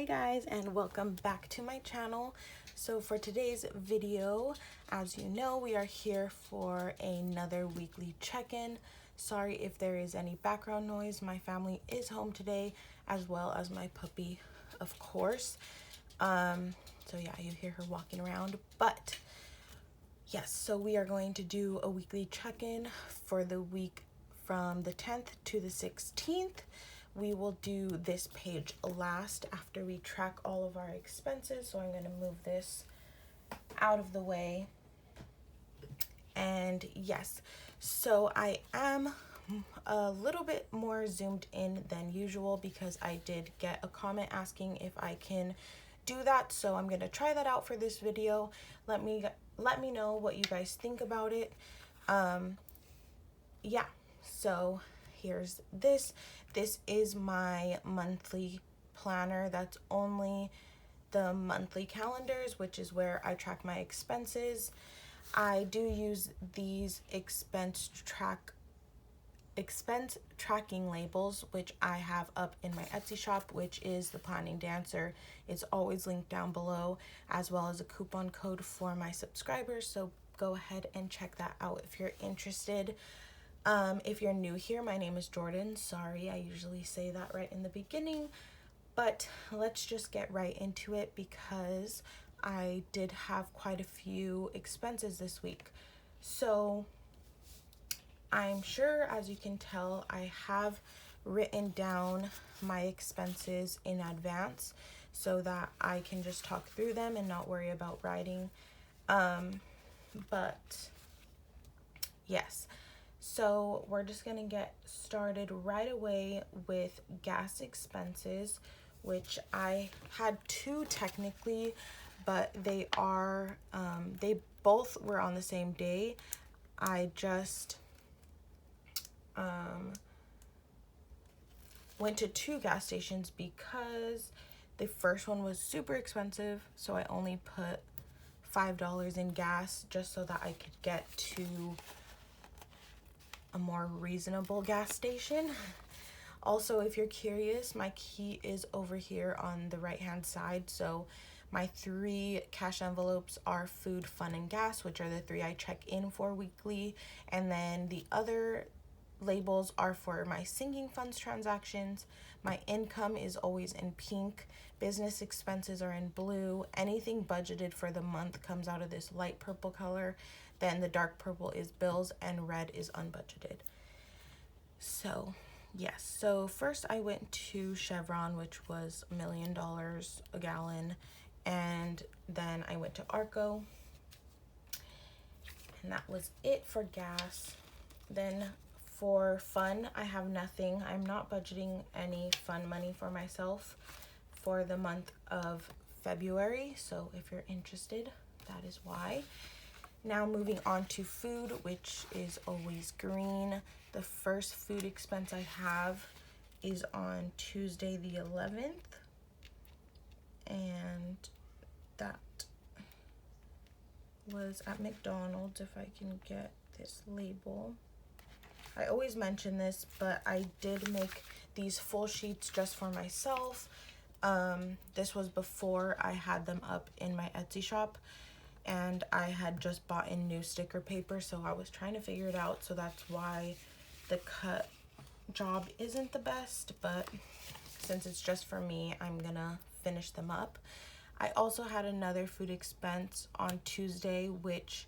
Hey guys, and welcome back to my channel. So for today's video, as you know, we are here for another weekly check-in. Sorry if there is any background noise. My family is home today, as well as my puppy, of course. So yeah, you hear her walking around, but yes, so we are going to do a weekly check-in for the week from the 10th to the 16th. We will do this page last after we track all of our expenses. So I'm going to move this out of the way. And yes, so I am a little bit more zoomed in than usual because I did get a comment asking if I can do that. So I'm going to try that out for this video. Let me know what you guys think about it. Yeah, so here's this. This is my monthly planner. That's only the monthly calendars, which is where I track my expenses. I do use these expense tracking labels, which I have up in my Etsy shop, which is ThePlanningDancer. It's always linked down below, as well as a coupon code for my subscribers. So go ahead and check that out if you're interested. If you're new here, my name is Jordan. Sorry, I usually say that right in the beginning, but let's just get right into it because I did have quite a few expenses this week. So I'm sure, as you can tell, I have written down my expenses in advance so that I can just talk through them and not worry about writing. But yes. So we're just gonna get started right away with gas expenses, which I had two technically, but they are, they both were on the same day. I just went to two gas stations because the first one was super expensive, so I only put $5 in gas just so that I could get to a more reasonable gas station. Also, if you're curious, my key is over here on the right hand side. So my 3 cash envelopes are food, fun, and gas, which are the 3 I check in for weekly. And then the other labels are for my sinking funds transactions. My income is always in pink. Business expenses are in blue. Anything budgeted for the month comes out of this light purple color. Then the dark purple is bills and red is unbudgeted. So yes, so first I went to Chevron, which was $1 million a gallon. And then I went to Arco, and that was it for gas. Then for fun, I have nothing. I'm not budgeting any fun money for myself for the month of February. So if you're interested, that is why. Now moving on to food, which is always green. The first food expense I have is on Tuesday the 11th. And that was at McDonald's, if I can get this label. I always mention this, but I did make these full sheets just for myself. This was before I had them up in my Etsy shop. And I had just bought in new sticker paper, so I was trying to figure it out. So that's why the cut job isn't the best, but since it's just for me, I'm gonna finish them up. I also had another food expense on Tuesday, which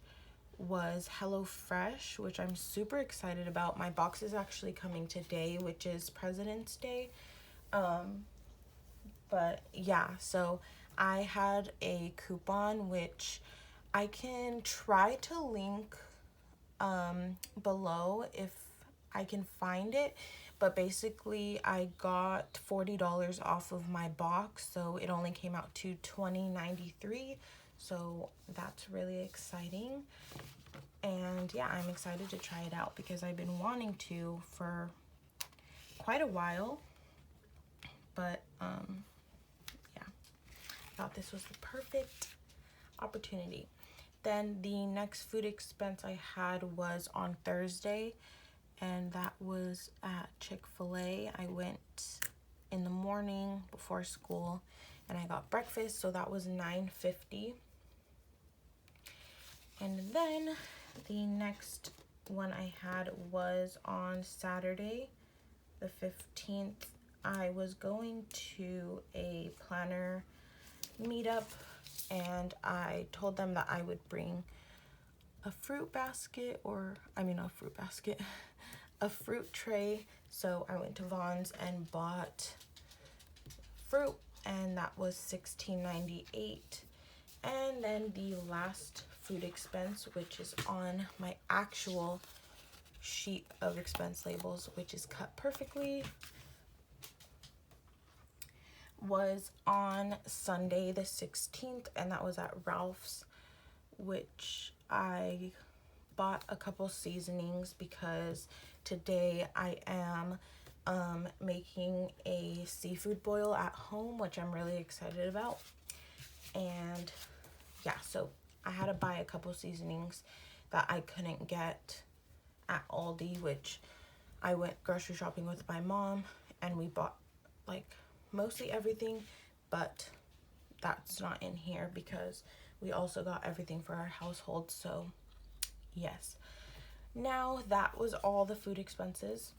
was HelloFresh, which I'm super excited about. My box is actually coming today, which is President's Day. But yeah, so I had a coupon, which I can try to link below if I can find it, but basically I got $40 off of my box, so it only came out to $20.93, so that's really exciting. And yeah, I'm excited to try it out because I've been wanting to for quite a while, but yeah, I thought this was the perfect opportunity. Then the next food expense I had was on Thursday, and that was at Chick-fil-A. I went in the morning before school, and I got breakfast, so that was $9.50. And then the next one I had was on Saturday, the 15th. I was going to a planner meetup, and I told them that I would bring a fruit basket, a fruit tray. So I went to Vaughn's and bought fruit, and that was $16.98. And then the last food expense, which is on my actual sheet of expense labels, which is cut perfectly, was on Sunday the 16th, and that was at Ralph's, which I bought a couple seasonings because today I am making a seafood boil at home, which I'm really excited about. And yeah, so I had to buy a couple seasonings that I couldn't get at Aldi, which I went grocery shopping with my mom, and we bought like mostly everything, but that's not in here because we also got everything for our household. So yes, now that was all the food expenses,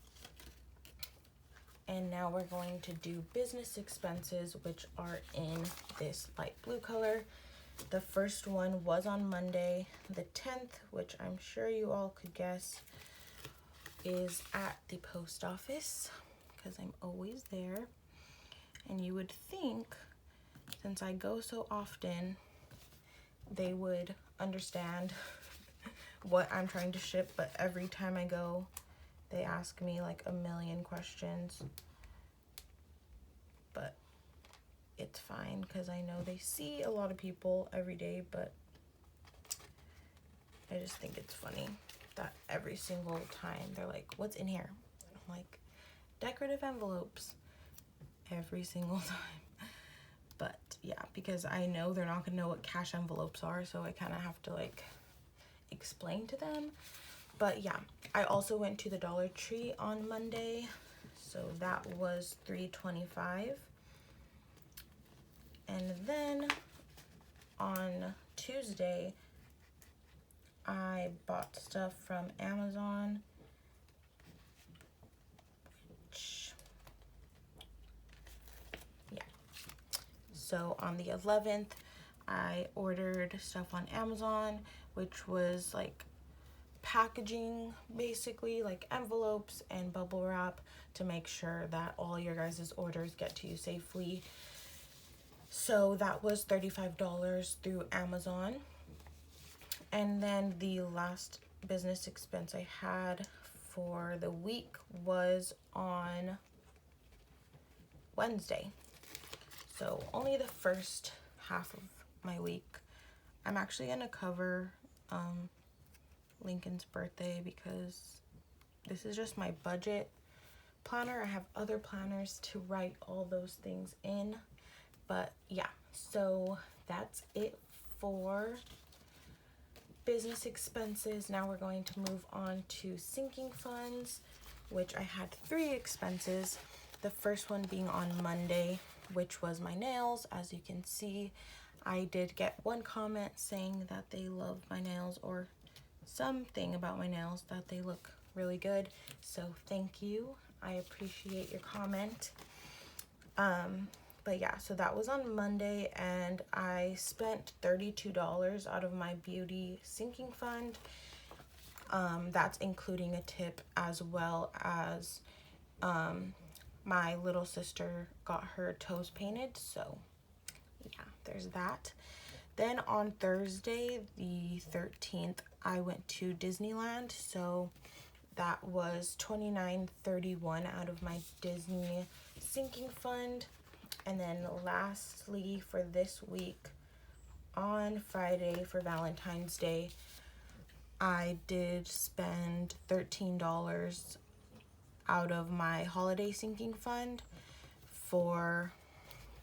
and now we're going to do business expenses, which are in this light blue color. The first one was on Monday the 10th, which I'm sure you all could guess is at the post office because I'm always there. And you would think, since I go so often, they would understand what I'm trying to ship, but every time I go, they ask me like a million questions. But it's fine because I know they see a lot of people every day, but I just think it's funny that every single time they're like, what's in here? I'm like, decorative envelopes every single time. But yeah, because I know they're not gonna know what cash envelopes are, so I kind of have to like explain to them. But yeah, I also went to the Dollar Tree on Monday, so that was $3.25. And then on Tuesday, I bought stuff from Amazon, which, yeah. So on the 11th, I ordered stuff on Amazon, which was like packaging, basically like envelopes and bubble wrap to make sure that all your guys' orders get to you safely. So that was $35 through Amazon. And then the last business expense I had for the week was on Wednesday. So only the first half of my week. I'm actually gonna cover Lincoln's birthday because this is just my budget planner. I have other planners to write all those things in. But yeah, so that's it for business expenses. Now we're going to move on to sinking funds, which I had 3 expenses. The first one being on Monday, which was my nails. As you can see, I did get one comment saying that they love my nails, or something about my nails, that they look really good. So thank you. I appreciate your comment. But yeah, so that was on Monday, and I spent $32 out of my beauty sinking fund. That's including a tip, as well as my little sister got her toes painted. So yeah, there's that. Then on Thursday, the 13th, I went to Disneyland. So that was $29.31 out of my Disney sinking fund. And then lastly, for this week, on Friday for Valentine's Day, I did spend $13 out of my holiday sinking fund for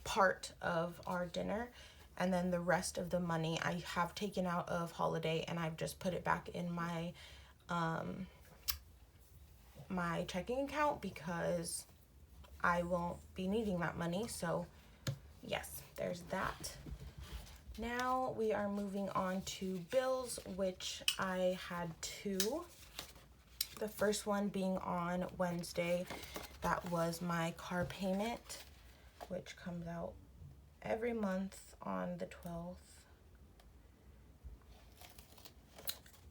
part of our dinner. And then the rest of the money I have taken out of holiday, and I've just put it back in my my checking account because I won't be needing that money. So yes, there's that. Now we are moving on to bills, which I had two. The first one being on Wednesday. That was my car payment, which comes out every month on the 12th.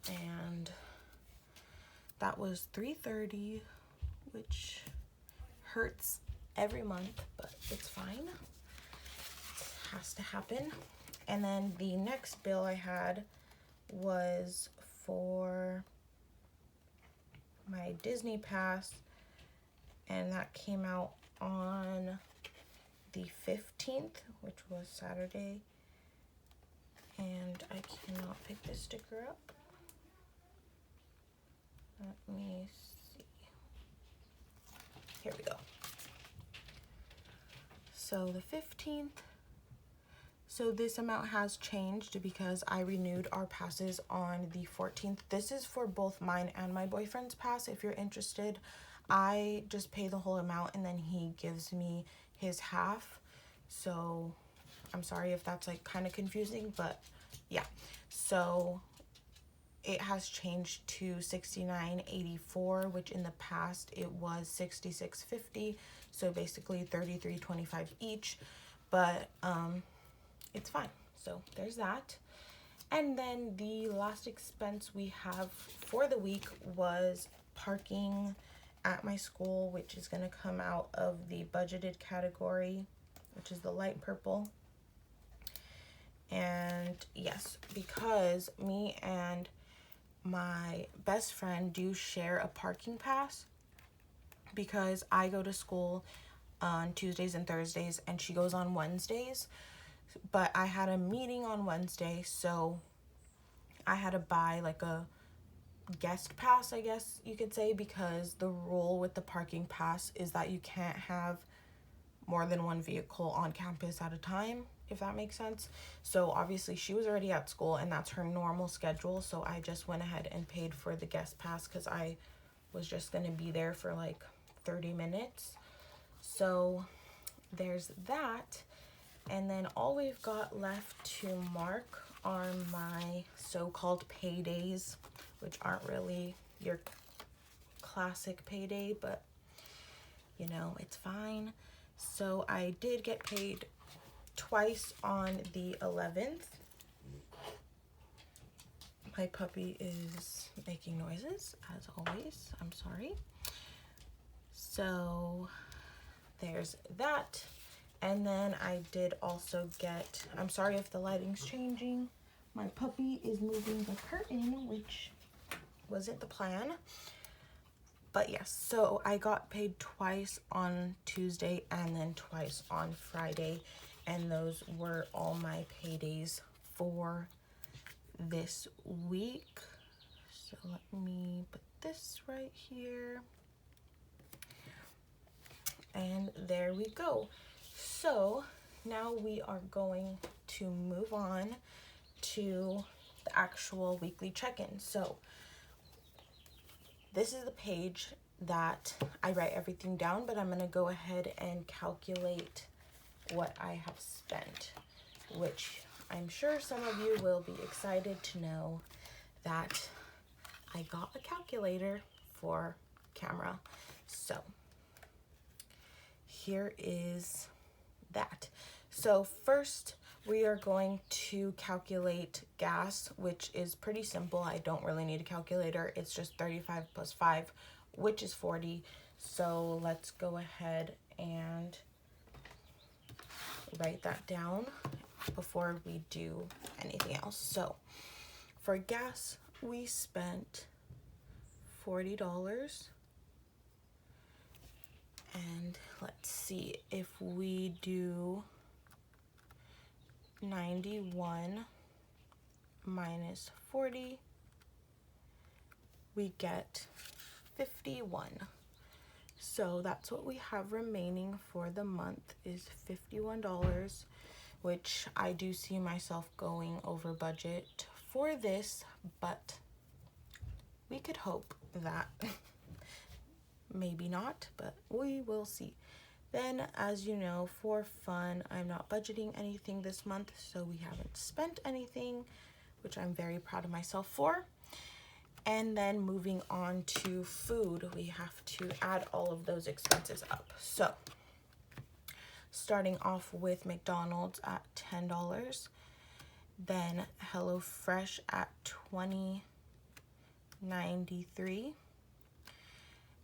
And that was $330, which hurts every month, but it's fine. It has to happen. And then the next bill I had was for my Disney Pass, and that came out on the 15th, which was Saturday. And I cannot pick this sticker up. Let me see. Here we go. So the 15th. So this amount has changed because I renewed our passes on the 14th. This is for both mine and my boyfriend's pass. If you're interested, I just pay the whole amount and then he gives me his half. So I'm sorry if that's like kind of confusing, but yeah. So it has changed to $69.84, which in the past it was $66.50. So basically $33.25 each. But it's fine. So there's that. And then the last expense we have for the week was parking at my school, which is going to come out of the budgeted category, which is the light purple. And yes, because me and my best friend do share a parking pass, because I go to school on Tuesdays and Thursdays and she goes on Wednesdays. But I had a meeting on Wednesday, so I had to buy like a guest pass, I guess you could say, because the rule with the parking pass is that you can't have more than one vehicle on campus at a time, if that makes sense. So obviously she was already at school and that's her normal schedule, so I just went ahead and paid for the guest pass because I was just going to be there for like 30 minutes. So there's that. And then all we've got left to mark are my so-called paydays, which aren't really your classic payday, but you know, it's fine. So I did get paid twice on the 11th. My puppy is making noises, as always. I'm sorry. So there's that. And then I did also get, I'm sorry if the lighting's changing. My puppy is moving the curtain, which wasn't the plan. But yes, so I got paid twice on Tuesday and then twice on Friday. And those were all my paydays for this week. So let me put this right here. And there we go. So now we are going to move on to the actual weekly check-in. So this is the page that I write everything down, but I'm going to go ahead and calculate what I have spent, which I'm sure some of you will be excited to know that I got a calculator for camera. So here is that. So first we are going to calculate gas, which is pretty simple. I don't really need a calculator. It's just 35 plus 5, which is 40. So let's go ahead and write that down before we do anything else. So for gas, we spent $40. And let's see, if we do 91 minus 40, we get 51. So that's what we have remaining for the month, is $51, which I do see myself going over budget for this, but we could hope that maybe not, but we will see. Then, as you know, for fun, I'm not budgeting anything this month, so we haven't spent anything, which I'm very proud of myself for. And then moving on to food, we have to add all of those expenses up. So starting off with McDonald's at $10, then HelloFresh at $20.93,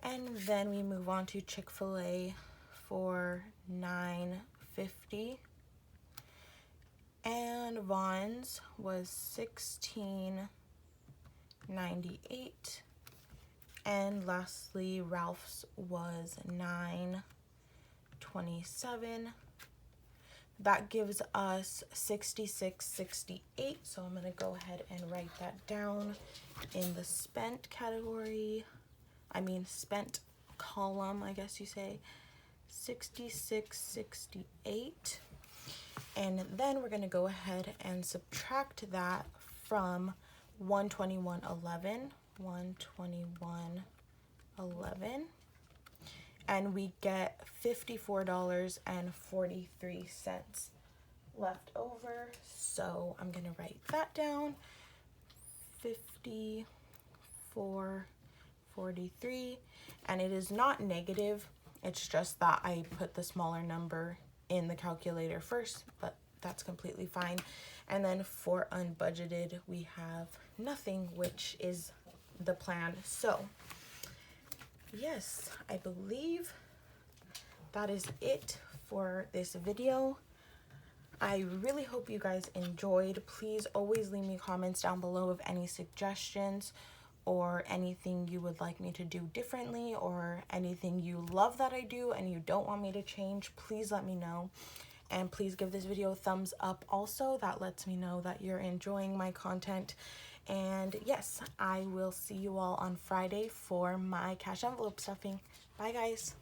and then we move on to Chick-fil-A for $9.50, and Vons was $16.98, and lastly Ralph's was $9.27. That gives us $66.68. So I'm gonna go ahead and write that down in the spent category. Spent column, I guess you say. $66.68. And then we're gonna go ahead and subtract that from $121.11. $121.11. And we get $54.43 left over. So I'm gonna write that down. $54.43, and it is not negative. It's just that I put the smaller number in the calculator first, but that's completely fine. And then for unbudgeted, we have nothing, which is the plan. So yes, I believe that is it for this video. I really hope you guys enjoyed. Please always leave me comments down below of any suggestions or anything you would like me to do differently, or anything you love that I do and you don't want me to change. Please let me know. And please give this video a thumbs up also. That lets me know that you're enjoying my content. And yes, I will see you all on Friday for my cash envelope stuffing. Bye guys.